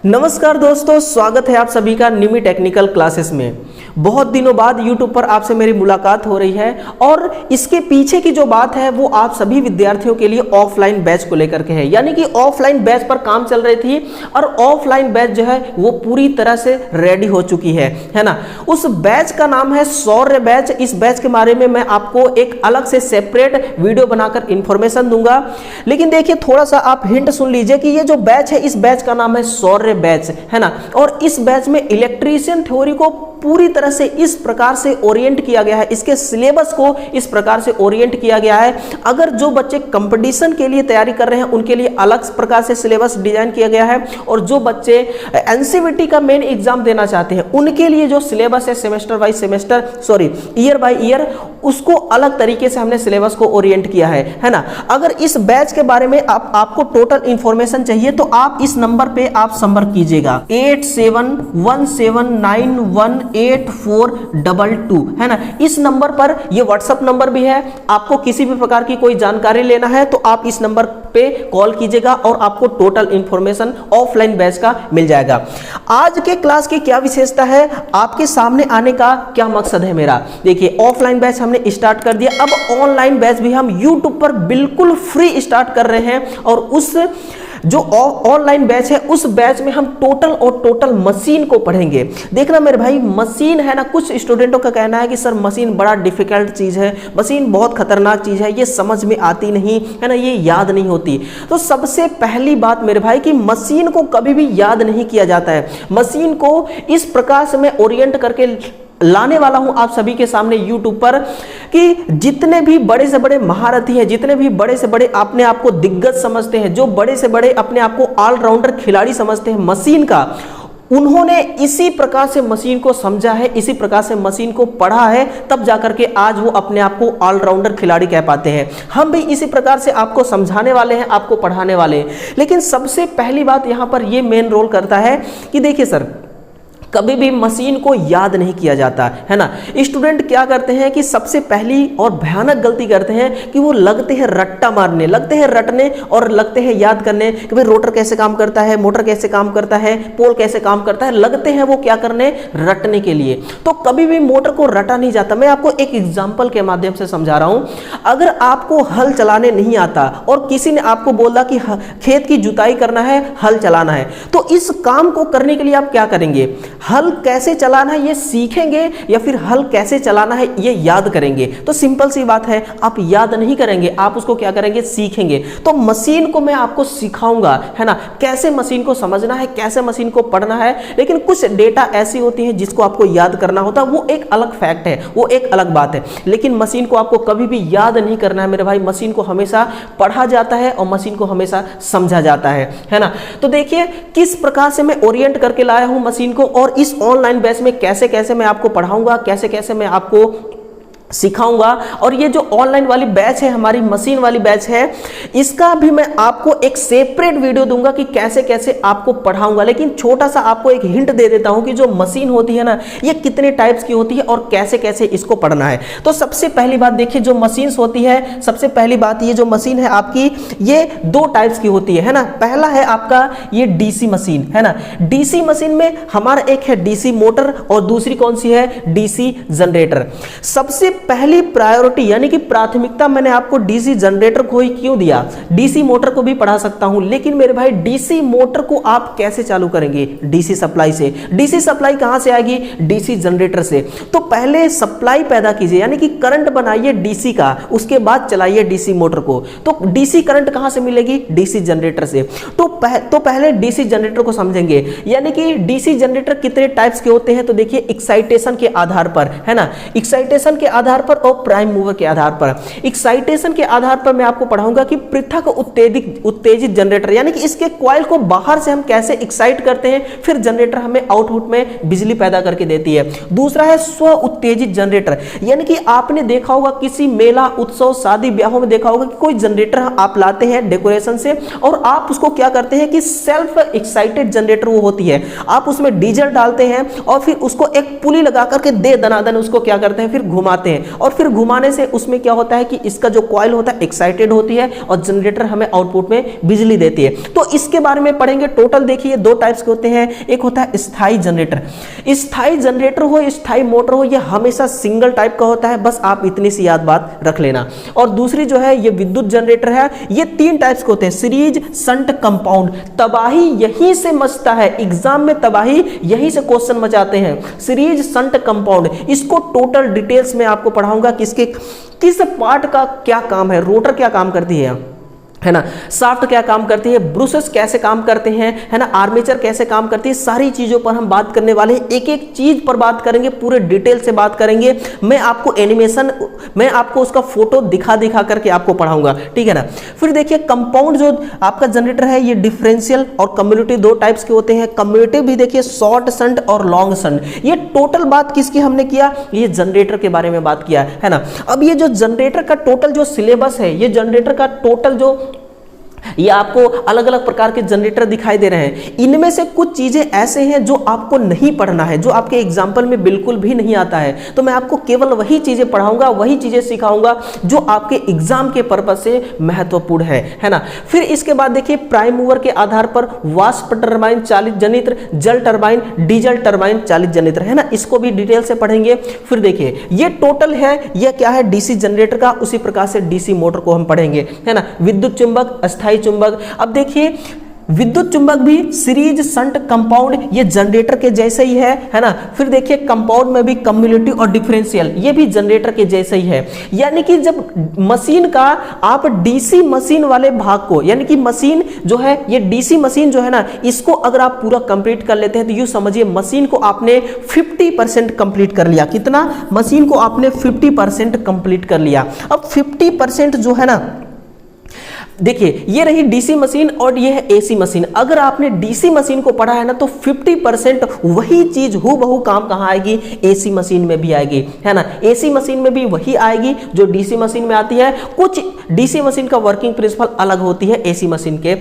नमस्कार दोस्तों, स्वागत है आप सभी का निमी टेक्निकल क्लासेस में। बहुत दिनों बाद YouTube पर आपसे मेरी मुलाकात हो रही है और इसके पीछे की जो बात है वो आप सभी विद्यार्थियों के लिए ऑफलाइन बैच को लेकर के है। यानी कि ऑफलाइन बैच पर काम चल रही थी और ऑफलाइन बैच जो है वो पूरी तरह से रेडी हो चुकी है ना। उस बैच का नाम है शौर्य बैच। इस बैच के बारे में मैं आपको एक अलग से सेपरेट वीडियो बनाकर इंफॉर्मेशन दूंगा। लेकिन देखिए, थोड़ा सा आप हिंट सुन लीजिए कि ये जो बैच है, इस बैच का नाम है शौर्य बैच, है ना। और इस बैच में इलेक्ट्रीशियन थ्योरी को पूरी तरह से इस प्रकार से ओरिएंट किया गया है, इसके सिलेबस को इस प्रकार से ओरिएंट किया गया है। अगर जो बच्चे कंपटीशन के लिए तैयारी कर रहे हैं उनके लिए अलग प्रकार से सिलेबस डिजाइन किया गया है, और जो बच्चे एनसीवीटी का मेन एग्जाम देना चाहते हैं उनके लिए जो सिलेबस है semester by semester, year by year, उसको अलग तरीके से हमने सिलेबस को ओरिएंट किया है ना। अगर इस बैच के बारे में आपको टोटल इंफॉर्मेशन चाहिए तो आप इस नंबर पे आप संपर्क कीजिएगा 8717918422, है ना। इस नंबर पर, ये व्हाट्सएप नंबर भी है, आपको किसी भी प्रकार की कोई जानकारी लेना है तो आप इस नंबर पे कॉल कीजिएगा और आपको टोटल इंफॉर्मेशन ऑफलाइन बैच का मिल जाएगा। आज के क्लास की क्या विशेषता है, आपके सामने आने का क्या मकसद है मेरा, देखिए ऑफलाइन बैच हमने स्टार्ट कर दिया, अब ऑनलाइन बैच भी हम YouTube पर बिल्कुल फ्री स्टार्ट कर रहे हैं। और उस जो ऑनलाइन बैच है उस बैच में हम टोटल मशीन को पढ़ेंगे। देखना मेरे भाई, मशीन है ना, कुछ स्टूडेंटों का कहना है कि सर मशीन बड़ा डिफिकल्ट चीज है, मशीन बहुत खतरनाक चीज है, ये समझ में आती नहीं है ना, ये याद नहीं होती। तो सबसे पहली बात मेरे भाई कि मशीन को कभी भी याद नहीं किया जाता है। मशीन को इस प्रकार से मैं ओरिएंट करके लाने वाला हूं आप सभी के सामने YouTube पर कि जितने भी बड़े से बड़े महारथी हैं, जितने भी बड़े से बड़े अपने आप को दिग्गज समझते हैं, जो बड़े से बड़े अपने आप को ऑलराउंडर खिलाड़ी समझते हैं मशीन का, उन्होंने इसी प्रकार से मशीन को समझा है, इसी प्रकार से मशीन को पढ़ा है, तब जाकर के आज वो अपने आप को ऑलराउंडर खिलाड़ी कह पाते हैं। हम भी इसी प्रकार से आपको समझाने वाले हैं, आपको पढ़ाने वाले हैं। लेकिन सबसे पहली बात यहां पर ये मेन रोल करता है कि देखिए सर, कभी भी मशीन को याद नहीं किया जाता है ना। स्टूडेंट क्या करते हैं कि सबसे पहली और भयानक गलती करते हैं कि वो लगते हैं रट्टा मारने, लगते हैं रटने और लगते हैं याद करने कि भाई रोटर कैसे काम करता है, मोटर कैसे काम करता है, पोल कैसे काम करता है, लगते हैं वो क्या करने, रटने के लिए। तो कभी भी मोटर को रटा नहीं जाता। मैं आपको एक एग्जाम्पल के माध्यम से समझा रहा हूं। अगर आपको हल चलाने नहीं आता और किसी ने आपको बोला कि खेत की जुताई करना है, हल चलाना है, तो इस काम को करने के लिए आप क्या करेंगे, हल कैसे चलाना है ये सीखेंगे या फिर हल कैसे चलाना है ये याद करेंगे। तो सिंपल सी बात है, आप याद नहीं करेंगे, आप उसको क्या करेंगे, सीखेंगे। तो मशीन को मैं आपको सिखाऊंगा, है ना, कैसे मशीन को समझना है, कैसे मशीन को पढ़ना है। लेकिन कुछ डेटा ऐसी होती है जिसको आपको याद करना होता है, वो एक अलग फैक्ट है, वो एक अलग बात है। लेकिन मशीन को आपको कभी भी याद नहीं करना है मेरे भाई। मशीन को हमेशा पढ़ा जाता है और मशीन को हमेशा समझा जाता है ना। तो देखिए किस प्रकार से मैं ओरिएंट करके लाया हूं मशीन को, और इस ऑनलाइन बैच में कैसे कैसे मैं आपको पढ़ाऊंगा, कैसे कैसे मैं आपको सिखाऊंगा। और ये जो ऑनलाइन वाली बैच है, हमारी मशीन वाली बैच है, इसका भी मैं आपको एक सेपरेट वीडियो दूंगा कि कैसे कैसे आपको पढ़ाऊंगा। लेकिन छोटा सा आपको एक हिंट दे देता हूं कि जो मशीन होती है ना, ये कितने टाइप्स की होती है और कैसे कैसे इसको पढ़ना है। तो सबसे पहली बात देखिए, जो मशीन्स होती है, सबसे पहली बात, ये जो मशीन है आपकी, ये दो टाइप्स की होती है ना। पहला है आपका ये डीसी मशीन, है ना। डीसी मशीन में हमारा एक है डीसी मोटर और दूसरी कौन सी है, डीसी जनरेटर। सबसे पहली प्रायोरिटी यानी कि प्राथमिकता मैंने आपको डीसी जनरेटर को ही क्यों दिया, डीसी मोटर को भी पढ़ा सकता हूं, लेकिन मेरे भाई डीसी मोटर को आप कैसे चालू करेंगे, डीसी सप्लाई से। डीसी सप्लाई कहां से आएगी, डीसी जनरेटर से। तो पहले सप्लाई पैदा कीजिए, यानी कि करंट बनाइए डीसी का, उसके बाद चलाइए डीसी मोटर को। तो डीसी करंट कहां से मिलेगी, डीसी जनरेटर से। तो पहले डीसी जनरेटर को समझेंगे, यानी कि डीसी जनरेटर कितने टाइप्स के होते हैं। तो देखिए एक्साइटेशन के आधार पर, है ना, एक्साइटेशन के आधार पर और प्राइम मूवर के आधार पर। एक्साइटेशन के आधार पर मैं आपको पढ़ाऊंगा कि पृथक उत्तेजित जनरेटर, यानी कि इसके कॉइल को बाहर से हम कैसे एक्साइट करते हैं, फिर जनरेटर हमें आउटपुट में बिजली पैदा करके देती है। दूसरा है स्व उत्तेजित जनरेटर, यानी कि आपने देखा होगा किसी मेला, उत्सव, शादी ब्याहों में देखा होगा कि कोई जनरेटर आप लाते हैं डेकोरेशन से और आप उसको क्या करते हैं कि सेल्फ एक्साइटेड जनरेटर वो होती है। आप उसमें डीजल डालते हैं और फिर उसको एक पुली लगा करके दे दनादन उसको क्या करते हैं, फिर घुमाते हैं। हैं और फिर घुमाने से उसमें क्या होता है कि इसका जो कॉइल होता है एक्साइटेड होती है और जनरेटर हमें आउटपुट में बिजली देती है। तो इसके बारे में पढ़ेंगे। टोटल देखिए दो टाइप्स के होते हैं, एक होता है स्थायी जनरेटर। स्थायी जनरेटर हो, स्थायी मोटर हो, यह हमेशा सिंगल टाइप का होता है, बस आप इतनी सी याद बात रख लेना। और दूसरी जो है ये विद्युत जनरेटर है, ये तीन टाइप्स के होते हैं, सीरीज, शंट, कंपाउंड। तबाही यहीं से मचता है, एग्जाम में तबाही यहीं से क्वेश्चन मचाते हैं, सीरीज, शंट, कंपाउंड। इसको टोटल डिटेल्स में आपको पढ़ाऊंगा किस पार्ट का क्या काम है, रोटर क्या काम करती है ना, शाफ्ट क्या काम करती है, ब्रूसेस कैसे काम करते हैं, है ना, आर्मेचर कैसे काम करती है, सारी चीजों पर हम बात करने वाले हैं। एक एक चीज पर बात करेंगे, पूरे डिटेल से बात करेंगे। मैं आपको एनिमेशन, मैं आपको उसका फोटो दिखा करके आपको पढ़ाऊंगा, ठीक है ना। फिर देखिए कंपाउंड जो आपका जनरेटर है, ये डिफरेंशियल और कम्युलेटिव दो टाइप्स के होते हैं। कम्युलेटिव भी देखिए शॉर्ट शंट और लॉन्ग शंट। ये टोटल बात किसकी हमने किया, ये जनरेटर के बारे में बात किया है ना। अब ये जो जनरेटर का टोटल जो सिलेबस है, ये जनरेटर का टोटल जो ये आपको अलग अलग प्रकार के जनरेटर दिखाई दे रहे हैं। इनमें से कुछ चीजें ऐसे हैं जो आपको नहीं पढ़ना है, जो आपके एग्जाम्पल में बिल्कुल भी नहीं आता है। तो मैं आपको केवल वही चीजें पढ़ाऊंगा, वही चीजें सिखाऊंगा जो आपके एग्जाम के पर्पज से महत्वपूर्ण है ना। फिर इसके बाद देखिए प्राइम मूवर के आधार पर वाष्प टरबाइन चालित जनित्र, जल टरबाइन, डीजल टरबाइन चालित जनित्र, है ना। इसको भी डिटेल से पढ़ेंगे। फिर देखिए ये टोटल है, यह क्या है, डीसी जनरेटर का। उसी प्रकार से डीसी मोटर को हम पढ़ेंगे, है ना। विद्युत चुंबक, अस्थायी चुंबक। अब देखिए विद्युत चुंबक भी सीरीज, शंट, कंपाउंड, ये जनरेटर के जैसे ही है ना। फिर देखिए कंपाउंड में भी कम्युलेटिव और डिफरेंशियल, ये भी जनरेटर के जैसे ही है। यानी कि जब मशीन का आप डीसी मशीन वाले भाग को, यानी कि मशीन जो है, ये डीसी मशीन जो है ना, इसको अगर आप पूरा कंप्लीट कर लेते हैं तो यूं समझिए मशीन को आपने 50% कंप्लीट कर लिया। कितना, मशीन को आपने 50% कंप्लीट कर लिया। अब 50% जो है ना, देखिए ये रही डीसी मशीन और ये है एसी मशीन। अगर आपने डीसी मशीन को पढ़ा है ना तो 50% वही चीज हूबहू काम कहाँ आएगी, एसी मशीन में भी आएगी, है ना। एसी मशीन में भी वही आएगी जो डीसी मशीन में आती है। कुछ डीसी मशीन का वर्किंग प्रिंसिपल अलग होती है एसी मशीन के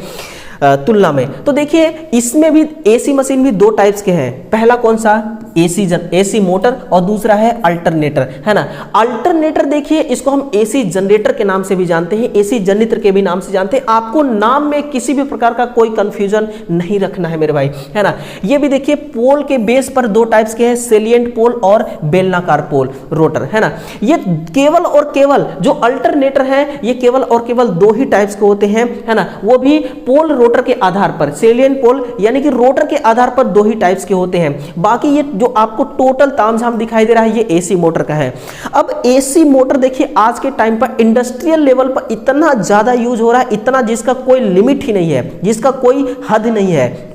तुलना में। तो देखिए इसमें भी एसी मशीन भी दो टाइप्स के हैं। पहला कौन सा, एसी मोटर, और दूसरा है अल्टरनेटर, है ना। अल्टरनेटर देखिए इसको हम एसी जनरेटर के नाम से भी जानते हैं, एसी जनित्र के भी नाम से जानते हैं। आपको नाम में किसी भी प्रकार का कोई कंफ्यूजन नहीं रखना है मेरे भाई, है ना। ये भी देखिए पोल के बेस पर दो टाइप्स के हैं, सेलिएंट पोल और बेलनाकार पोल रोटर, है ना। ये केवल और केवल जो अल्टरनेटर है, ये केवल और केवल दो ही टाइप्स के होते हैं, है ना। वो भी पोल रोटर के आधार पर, सेलिएंट पोल यानी कि रोटर के आधार पर दो ही टाइप्स के होते हैं। बाकी ये जो आपको टोटल तामझाम दिखाई दे रहा है, ये एसी मोटर का है। अब एसी मोटर देखिए आज के टाइम पर इंडस्ट्रियल लेवल पर इतना ज्यादा यूज हो रहा है, इतना जिसका कोई लिमिट ही नहीं है, जिसका कोई हद नहीं है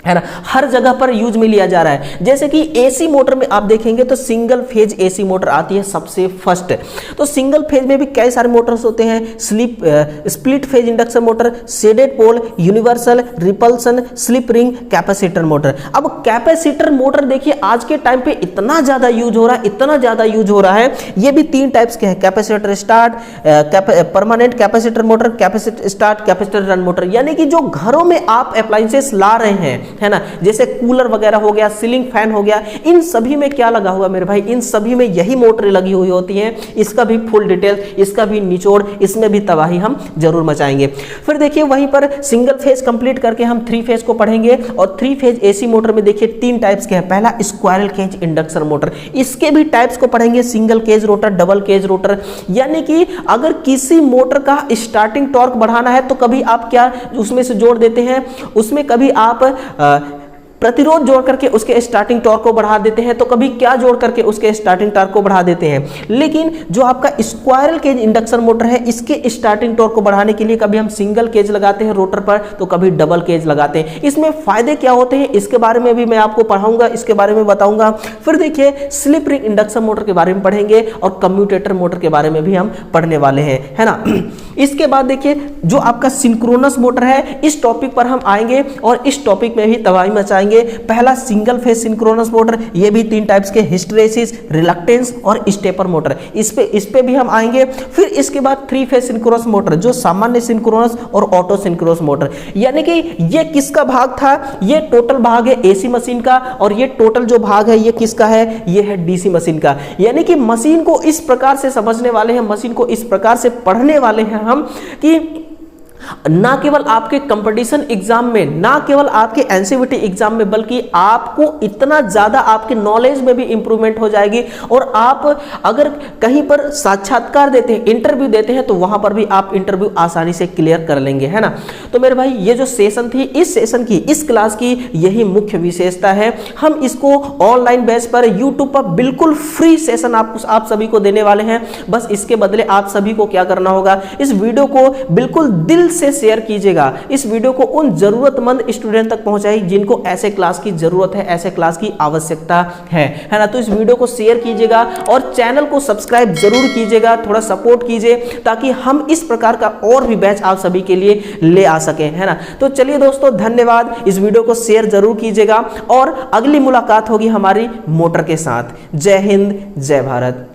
ना। हर जगह पर यूज में लिया जा रहा है। जैसे कि एसी मोटर में आप देखेंगे तो सिंगल फेज एसी मोटर आती है सबसे फर्स्ट। तो सिंगल फेज में भी कई सारे मोटर्स होते हैं, split phase induction motor, shaded pole, universal, repulsion, slip ring, capacitor motor. अब कैपेसिटर मोटर देखिए आज के टाइम पे इतना ज्यादा यूज हो रहा है, इतना ज्यादा यूज हो रहा है। ये भी तीन टाइप्स के हैं, capacitor start, permanent capacitor motor, capacitor start, capacitor run motor. यानी कि जो घरों में आप अप्लायंसेस ला रहे हैं, है ना, जैसे कूलर वगैरह हो गया, सीलिंग फैन हो गया, इन सभी में क्या लगा हुआ मेरे भाई, इन सभी में यही मोटरें लगी हुई होती हैं। इसका भी फुल डिटेल, इसका भी निचोड़, इसमें भी तबाही हम जरूर मचाएंगे। फिर देखिए वहीं पर सिंगल फेज कंप्लीट करके हम थ्री फेज को पढ़ेंगे। और थ्री फेज एसी मोटर में देखिए तीन टाइप्स के हैं। पहला स्क्वायरल केज इंडक्शन मोटर, इसके भी टाइप्स को पढ़ेंगे, single cage rotor, double cage rotor. यानी कि अगर किसी मोटर का स्टार्टिंग टॉर्क बढ़ाना है तो कभी आप क्या उसमें से जोड़ देते हैं, उसमें कभी आप प्रतिरोध जोड़ करके उसके स्टार्टिंग टॉर्क को बढ़ा देते हैं, तो कभी क्या जोड़ करके उसके स्टार्टिंग टॉर्क को बढ़ा देते हैं। लेकिन जो आपका स्क्वायरल केज इंडक्शन मोटर है, इसके स्टार्टिंग टॉर्क को बढ़ाने के लिए कभी हम सिंगल केज लगाते हैं रोटर पर, तो कभी डबल केज लगाते हैं। इसमें फायदे क्या होते हैं इसके बारे में भी मैं आपको पढ़ाऊंगा, इसके बारे में बताऊंगा। फिर देखिए स्लिप रिंग इंडक्शन मोटर के बारे में पढ़ेंगे और कम्यूटेटर मोटर के बारे में भी हम पढ़ने वाले हैं, है ना। इसके बाद देखिए जो आपका सिंक्रोनस मोटर है, इस टॉपिक पर हम आएंगे और इस टॉपिक में भी तबाही मचाएंगे। जाएंगे। पहला सिंगल फेज सिंक्रोनस मोटर, ये भी 3 टाइप्स के, हिस्टैरिसीस, रिलक्टेंस और स्टेपर मोटर, इस पे भी हम आएंगे। फिर इसके बाद 3 फेज सिंक्रोनस मोटर, जो सामान्य सिंक्रोनस और ऑटो सिंक्रोनस मोटर, यानी कि ये किसका भाग था, ये टोटल भाग है एसी मशीन का, और ये टोटल जो भाग है ये किसका है, ये है डीसी मशीन का। यानी कि मशीन को इस प्रकार से समझने वाले हैं, मशीन को इस प्रकार से पढ़ने वाले हैं हम कि ना केवल आपके कंपटीशन एग्जाम में, ना केवल आपके एनसीईआरटी एग्जाम में, बल्कि आपको इतना ज्यादा आपके नॉलेज में भी इंप्रूवमेंट हो जाएगी। और आप अगर कहीं पर साक्षात्कार देते हैं, इंटरव्यू देते हैं, तो वहां पर भी आप इंटरव्यू आसानी से क्लियर कर लेंगे, है ना। तो मेरे भाई ये जो सेशन थी, इस सेशन की, इस क्लास की यही मुख्य विशेषता है। हम इसको ऑनलाइन बेस पर यूट्यूब पर बिल्कुल फ्री सेशन आप सभी को देने वाले हैं। बस इसके बदले आप सभी को क्या करना होगा, इस वीडियो को बिल्कुल दिल से शेयर कीजिएगा, इस वीडियो को उन जरूरतमंद स्टूडेंट तक पहुंचाइए जिनको ऐसे क्लास की जरूरत है, ऐसे क्लास की आवश्यकता है ना। तो इस वीडियो को शेयर कीजिएगा और चैनल को सब्सक्राइब जरूर कीजिएगा, थोड़ा सपोर्ट कीजिए ताकि हम इस प्रकार का और भी बैच आप सभी के लिए ले आ सके, है ना। तो चलिए दोस्तों, धन्यवाद। इस वीडियो को शेयर जरूर कीजिएगा और अगली मुलाकात होगी हमारी मोटर के साथ। जय हिंद, जय भारत।